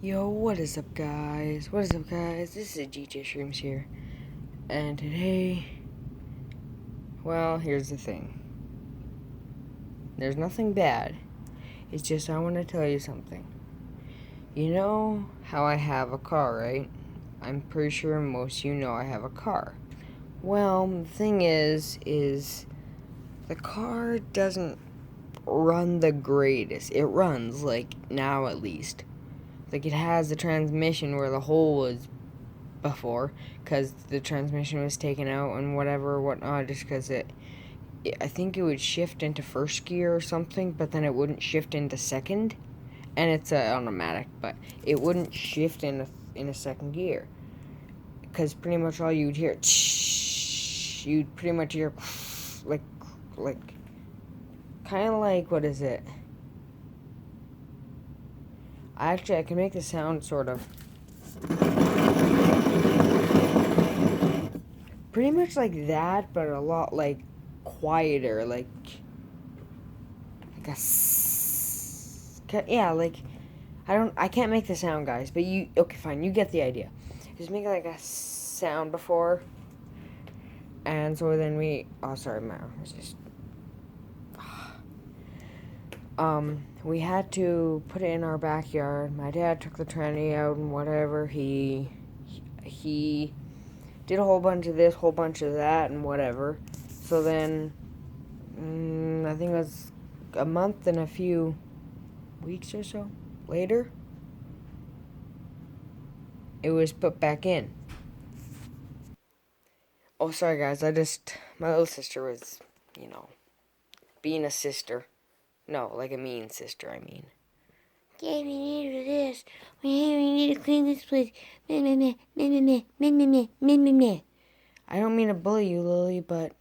Yo, what is up, guys? What is up, guys? This is DJ Shrooms here. And today, well, here's the thing. There's nothing bad. It's just I want to tell you something. You know how I have a car, right? I'm pretty sure most of you know I have a car. Well, the thing is the car doesn't run the greatest. It runs, like, now at least. Like, it has the transmission where the hole was before, because the transmission was taken out and whatnot, just because I think it would shift into first gear or something, but then it wouldn't shift into second, and it's automatic, but it wouldn't shift in a second gear, because pretty much all you'd hear, you'd pretty much hear, like, kind of like, what is it? Actually, I can make the sound sort of. Pretty much like that, but a lot, like, quieter, like a yeah, like, I can't make the sound, guys, but okay, fine, you get the idea. Just make like a sound before, and so then oh, sorry, my arm was just, we had to put it in our backyard. My dad took the tranny out and whatever, he did a whole bunch of this, whole bunch of that, and whatever, so then, I think it was a month and a few weeks or so later, it was put back in. Oh, sorry, guys. My little sister was, being a sister. No, like a mean sister, I mean. Yeah, we need to do this. We need to clean this place. Meh, meh, meh, meh, meh, meh, meh, meh, meh, meh, meh, meh. I don't mean to bully you, Lily, but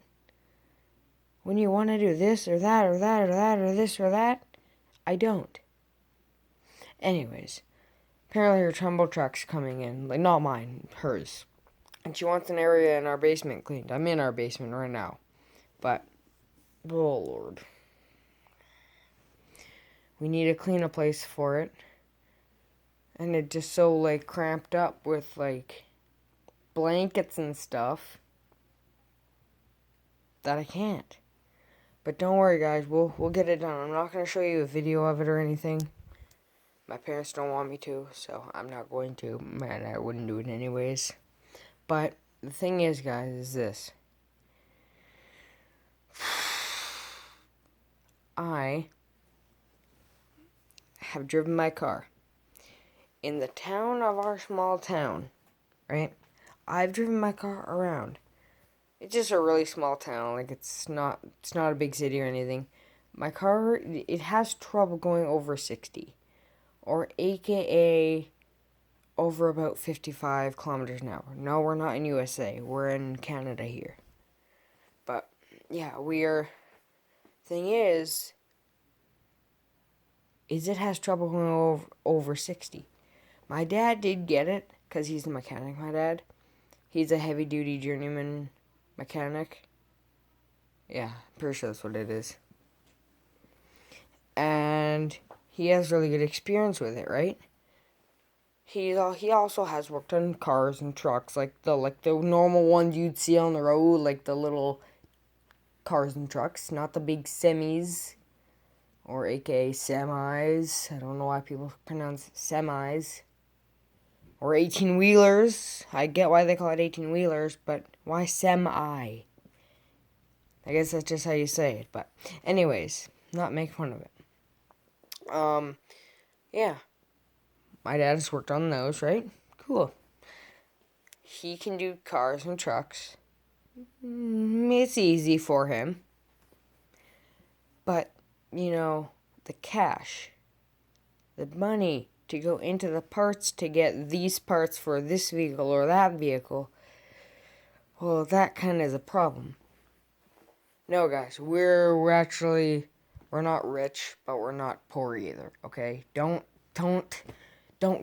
when you want to do this or that or that or that or this or that, I don't. Anyways, apparently her tumble truck's coming in. Like, not mine, hers. And she wants an area in our basement cleaned. I'm in our basement right now. But, oh Lord. We need to clean a place for it. And it's just so, like, cramped up with, like, blankets and stuff that I can't. But don't worry, guys. We'll get it done. I'm not going to show you a video of it or anything. My parents don't want me to, so I'm not going to. Man, I wouldn't do it anyways. But the thing is, guys, is this. I have driven my car in the town of our small town, right? I've driven my car around. It's just a really small town, like it's not a big city or anything. My car, it has trouble going over 60, or AKA over about 55 kilometers an hour. No, we're not in USA. We're in Canada here. But yeah, thing is it has trouble going over 60. My dad did get it, because he's the mechanic, my dad. He's a heavy-duty journeyman mechanic. Yeah, pretty sure that's what it is. And he has really good experience with it, right? He also has worked on cars and trucks, like the normal ones you'd see on the road, like the little cars and trucks, not the big semis, or aka semis. I don't know why people pronounce it semis. Or 18-wheelers. I get why they call it 18-wheelers, but why semi? I guess that's just how you say it, but anyways, not make fun of it. Yeah. My dad has worked on those, right? Cool. He can do cars and trucks. It's easy for him. But, the cash, the money to go into the parts to get these parts for this vehicle or that vehicle, well, that kind of is a problem. No, guys, we're not rich, but we're not poor either, okay? Don't,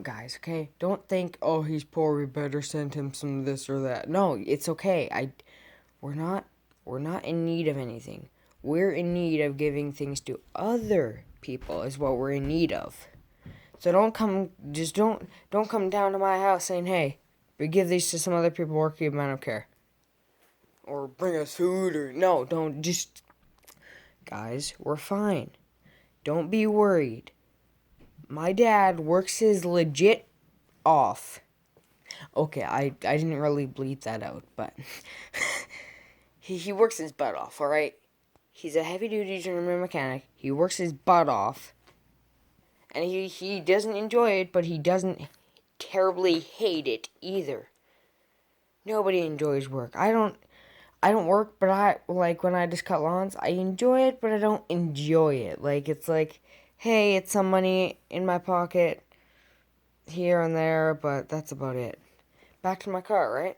guys, okay? Don't think, oh, he's poor, we better send him some of this or that. No, it's okay. We're not in need of anything. We're in need of giving things to other people is what we're in need of. So don't come down to my house saying, hey, we give these to some other people working, I don't care. Or bring us food, or no, don't, just, guys, we're fine. Don't be worried. My dad works his legit off. Okay, I didn't really bleep that out, but he works his butt off, alright? He's a heavy-duty journeyman mechanic. He works his butt off. And he doesn't enjoy it, but he doesn't terribly hate it either. Nobody enjoys work. I don't work, but when I just cut lawns, I enjoy it, but I don't enjoy it. Like, it's like, hey, it's some money in my pocket here and there, but that's about it. Back to my car, right?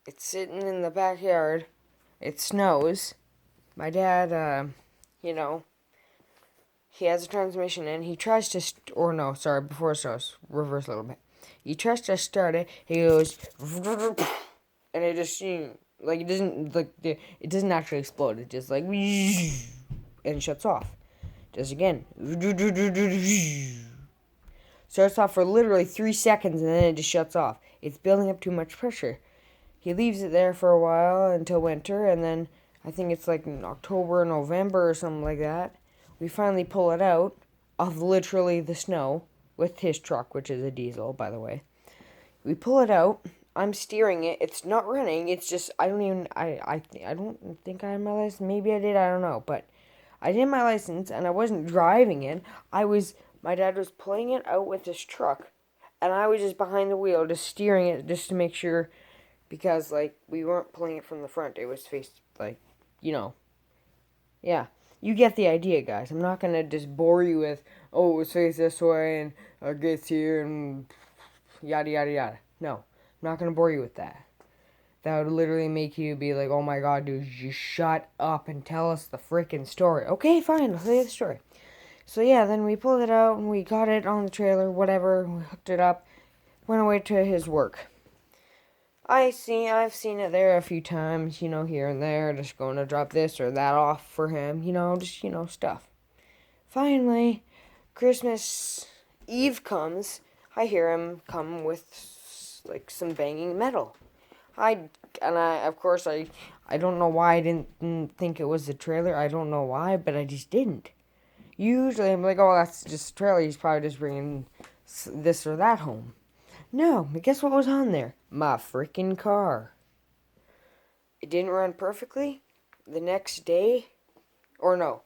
It's sitting in the backyard. It snows. My dad, he has a transmission and he tries to, before it starts, reverse a little bit. He tries to start it, he goes, and it just, it doesn't actually explode, it just and shuts off. Just again. Starts off for literally 3 seconds and then it just shuts off. It's building up too much pressure. He leaves it there for a while until winter, and then I think it's like in October, November or something like that. We finally pull it out of literally the snow with his truck, which is a diesel, by the way. We pull it out. I'm steering it. It's not running. It's just, I don't think I had my license. Maybe I did. I don't know. But I did my license, and I wasn't driving it. My dad was pulling it out with his truck, and I was just behind the wheel, just steering it, just to make sure, because, we weren't pulling it from the front. It was faced, yeah. You get the idea, guys. I'm not going to just bore you with, it was faced this way, and it gets here, and yada, yada, yada. No, I'm not going to bore you with that. That would literally make you be like, oh my god, dude, just shut up and tell us the freaking story. Okay, fine, I'll tell you the story. So yeah, then we pulled it out, and we got it on the trailer, whatever, we hooked it up, went away to his work. I've seen it there a few times, here and there, just going to drop this or that off for him, stuff. Finally, Christmas Eve comes, I hear him come with, some banging metal. Of course, I don't know why I didn't think it was the trailer, I don't know why, but I just didn't. Usually, I'm like, oh, that's just a trailer, he's probably just bringing this or that home. No, but guess what was on there? My freaking car. It didn't run perfectly. The next day, the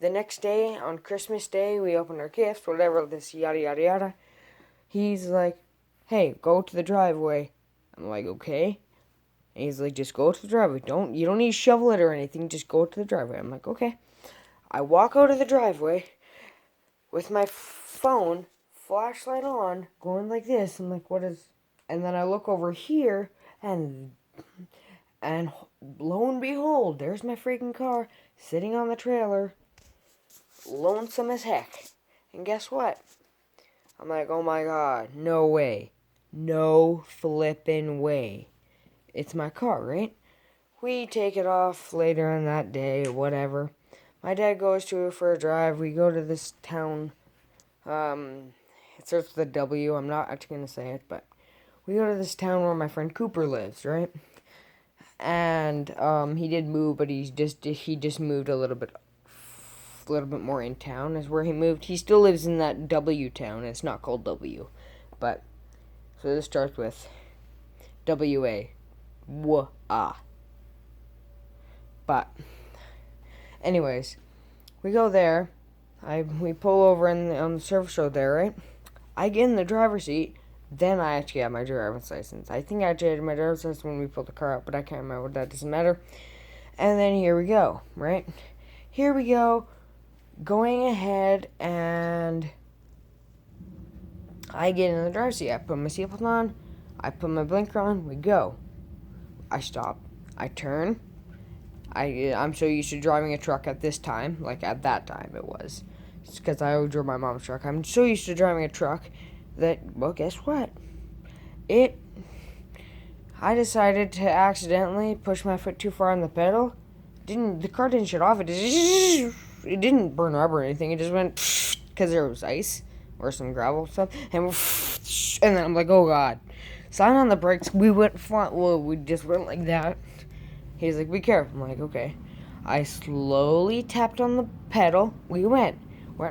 next day, on Christmas Day, we opened our gifts, whatever, this yada yada yada. He's like, hey, go to the driveway. I'm like, okay. And he's like, just go to the driveway. You don't need to shovel it or anything, just go to the driveway. I'm like, okay. I walk out of the driveway with my phone, flashlight on, going like this. I'm like, what is... And then I look over here, and lo and behold, there's my freaking car, sitting on the trailer, lonesome as heck. And guess what? I'm like, oh my god, no way. No flippin' way. It's my car, right? We take it off later in that day, whatever. My dad goes for a drive. We go to this town. It starts with a W. I'm not actually going to say it, but we go to this town where my friend Cooper lives, right? And he did move, but he just moved a little bit more in town is where he moved. He still lives in that W town. It's not called W, but so this starts with W-A. W-A. But anyways, we go there. We pull over on the service road there, right? I get in the driver's seat. Then I actually have my driver's license. I think I actually had my driver's license when we pulled the car out, but I can't remember. That doesn't matter. And then here we go, right? Here we go, going ahead, and I get in the driver's seat. I put my seatbelt on. I put my blinker on. We go. I stop. I turn. I'm so used to driving a truck at this time, like at that time it was. It's because I drove my mom's truck. I'm so used to driving a truck that, well, guess what? I decided to accidentally push my foot too far on the pedal. The car didn't shut off. It didn't burn rubber or anything. It just went because there was ice. or some gravel stuff, and then I'm like, oh god. Sign on the brakes. We went front. Well, we just went like that. He's like, be careful. I'm like, okay. I slowly tapped on the pedal. We went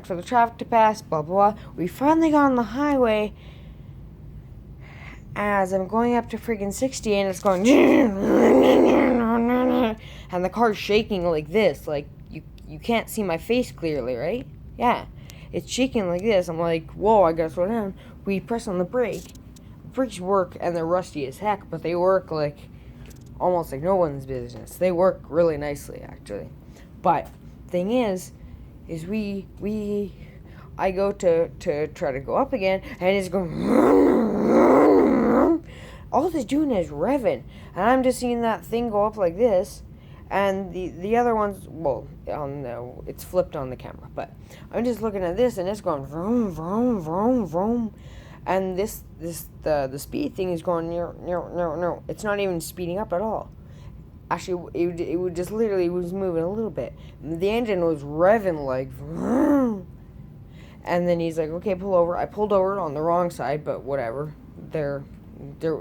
for the traffic to pass. Blah blah blah. We finally got on the highway. As I'm going up to freaking 60, and it's going, and the car's shaking like this. Like you can't see my face clearly, right? Yeah, it's shaking like this. I'm like, whoa, I gotta slow down. We press on the brake. Brakes work, and they're rusty as heck, but they work like almost like no one's business. They work really nicely, actually. But thing is I go to try to go up again, and it's going. All it's doing is revving, and I'm just seeing that thing go up like this, and the other ones, well, it's flipped on the camera, but I'm just looking at this, and it's going vroom vroom vroom vroom. And the speed thing is going no. It's not even speeding up at all. Actually, it would just literally was moving a little bit. The engine was revving like, vroom. And then he's like, okay, pull over. I pulled over on the wrong side, but whatever. There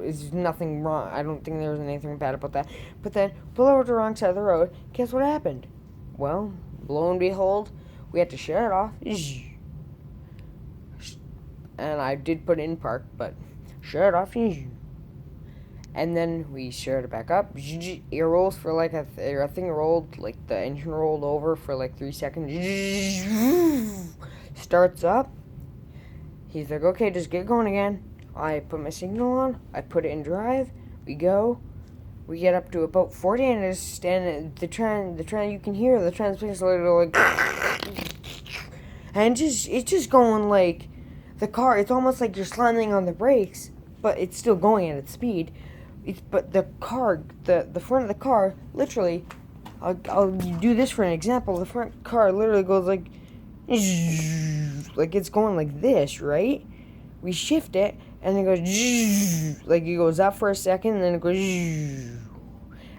is nothing wrong. I don't think there was anything bad about that. But then pull over to the wrong side of the road. Guess what happened? Well, lo and behold, we had to shut it off. And I did put it in park, but shut it off. And then we shut it back up. It rolls for like I think it rolled, like the engine rolled over for like 3 seconds. Starts up. He's like, okay, just get going again. I put my signal on. I put it in drive. We go. We get up to about 40, and the trend you can hear the transmission like, and it's just going like. The car, it's almost like you're slamming on the brakes, but it's still going at its speed. But the car, the front of the car, literally, I'll do this for an example. The front car literally goes like it's going like this, right? We shift it, and it goes like it goes up for a second, and then it goes,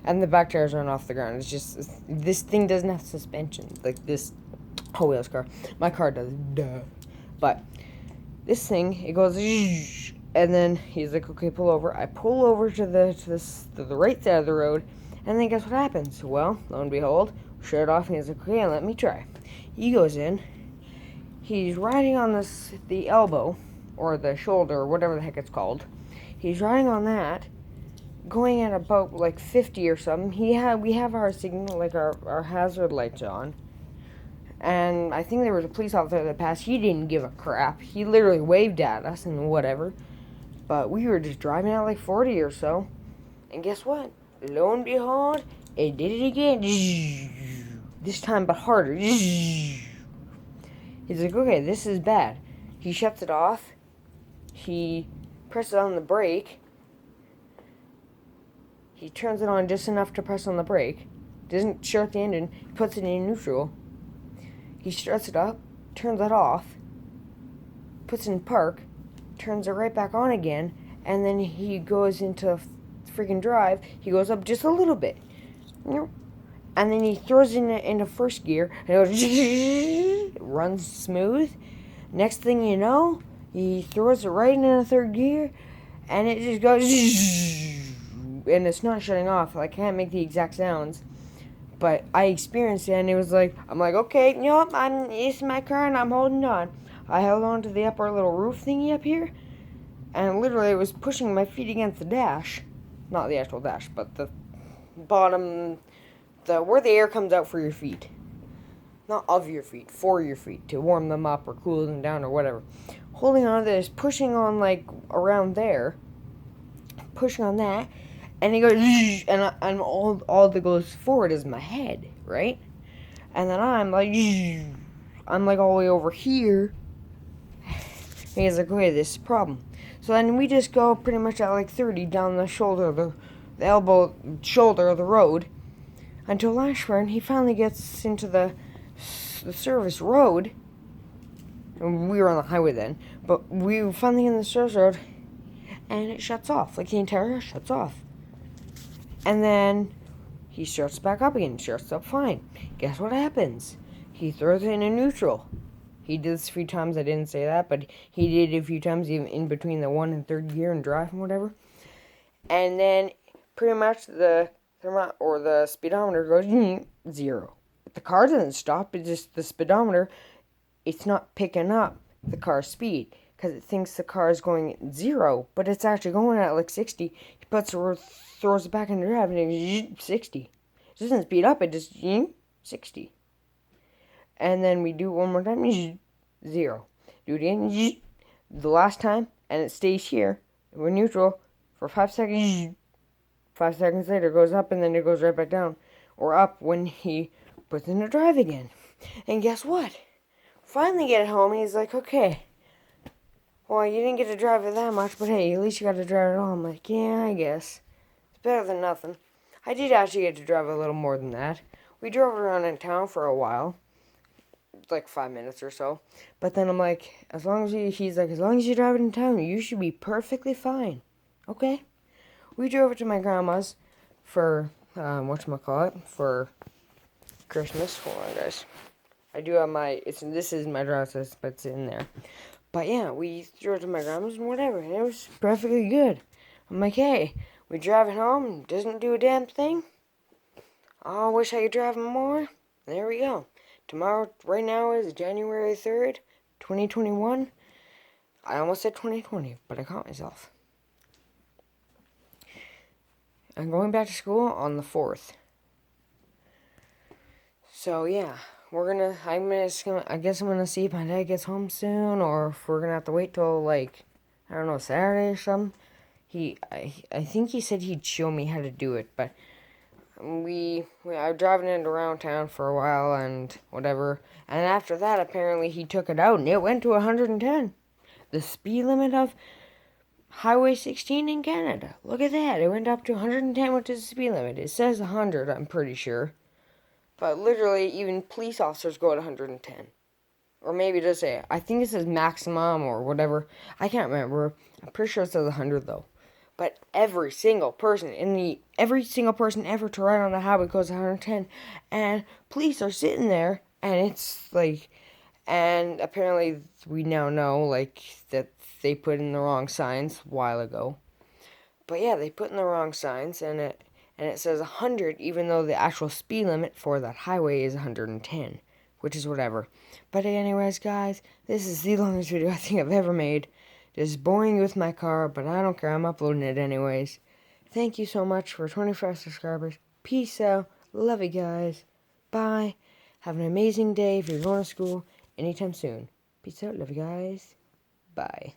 and the back tires aren't off the ground. It's just this thing doesn't have suspension like this Hot Wheels car. My car does, duh, but. This thing, it goes, and then he's like, okay, pull over. I pull over to the right side of the road, and then guess what happens? Well, lo and behold, shut it off, and he's like, okay, let me try. He goes in. He's riding on the elbow, or the shoulder, or whatever the heck it's called. He's riding on that, going at about like 50 or something. We have our signal, like our hazard lights on. And I think there was a police officer that passed. He didn't give a crap. He literally waved at us and whatever. But we were just driving at like 40 or so. And guess what? Lo and behold, it did it again. This time, but harder. He's like, okay, this is bad. He shuts it off. He presses on the brake. He turns it on just enough to press on the brake. Doesn't start the engine. He puts it in neutral. He starts it up, turns it off, puts it in park, turns it right back on again, and then he goes into freaking drive. He goes up just a little bit. And then he throws it into first gear, and it goes, runs smooth. Next thing you know, he throws it right into third gear, and it just goes, and it's not shutting off. I can't make the exact sounds. But I experienced it, and it was like, I'm like, okay, it's my car, and I'm holding on. I held on to the upper little roof thingy up here, and literally it was pushing my feet against the dash. Not the actual dash, but the bottom, where the air comes out for your feet. Not of your feet, for your feet, to warm them up or cool them down or whatever. Holding on to this, pushing on, like, around there, pushing on that, and it goes, and all that goes forward is my head, right? And then I'm like all the way over here. And he's like, okay, this is a problem. So then we just go pretty much at like 30 down the shoulder, the elbow shoulder of the road, until Ashburn. He finally gets into the service road. And we were on the highway then, but we were finally in the service road, and it shuts off. Like the entire shuts off. And then he starts back up again. Starts up fine. Guess what happens? He throws it in a neutral. He did this a few times. I didn't say that, but he did it a few times, even in between the 1 and 3rd gear and drive and whatever. And then pretty much the thermo or the speedometer goes 0. If the car doesn't stop, it's just the speedometer. It's not picking up the car's speed because it thinks the car is going at 0, but it's actually going at like 60. He throws it back into drive and it's 60. It doesn't speed up, it just 60. And then we do it one more time, 0. Do it again, the last time, and it stays here. We're neutral for 5 seconds. 5 seconds later, it goes up and then it goes right back down. Or up when he puts in a drive again. And guess what? Finally get home and he's like, okay, well, you didn't get to drive it that much, but hey, at least you got to drive it all. I'm like, yeah, I guess. It's better than nothing. I did actually get to drive a little more than that. We drove around in town for a while. Like 5 minutes or so. But then I'm like, he's like, as long as you drive it in town, you should be perfectly fine. Okay? We drove it to my grandma's for, for Christmas. Hold on, guys. I do have this is my driver's license, but it's in there. But yeah, we drove it to my grandma's and whatever, and it was perfectly good. I'm like, hey, we drive it home, doesn't do a damn thing. I wish I could drive it more. There we go. Tomorrow, right now, is January 3rd, 2021. I almost said 2020, but I caught myself. I'm going back to school on the 4th. So, yeah, I guess I'm gonna see if my dad gets home soon, or if we're gonna have to wait till, like, I don't know, Saturday or something. I think he said he'd show me how to do it, but I was driving it around town for a while and whatever. And after that, apparently he took it out and it went to 110. The speed limit of Highway 16 in Canada. Look at that. It went up to 110, which is the speed limit. It says 100, I'm pretty sure. But literally, even police officers go at 110. Or maybe it does say, I think it says maximum or whatever. I can't remember. I'm pretty sure it says 100 though. But every single person ever to ride on the highway goes 110, and police are sitting there, and it's like, and apparently we now know like that they put in the wrong signs a while ago. But yeah, they put in the wrong signs, and it says 100, even though the actual speed limit for that highway is 110, which is whatever. But anyways, guys, this is the longest video I think I've ever made. Just boring you with my car, but I don't care. I'm uploading it anyways. Thank you so much for 25 subscribers. Peace out. Love you guys. Bye. Have an amazing day if you're going to school anytime soon. Peace out. Love you guys. Bye.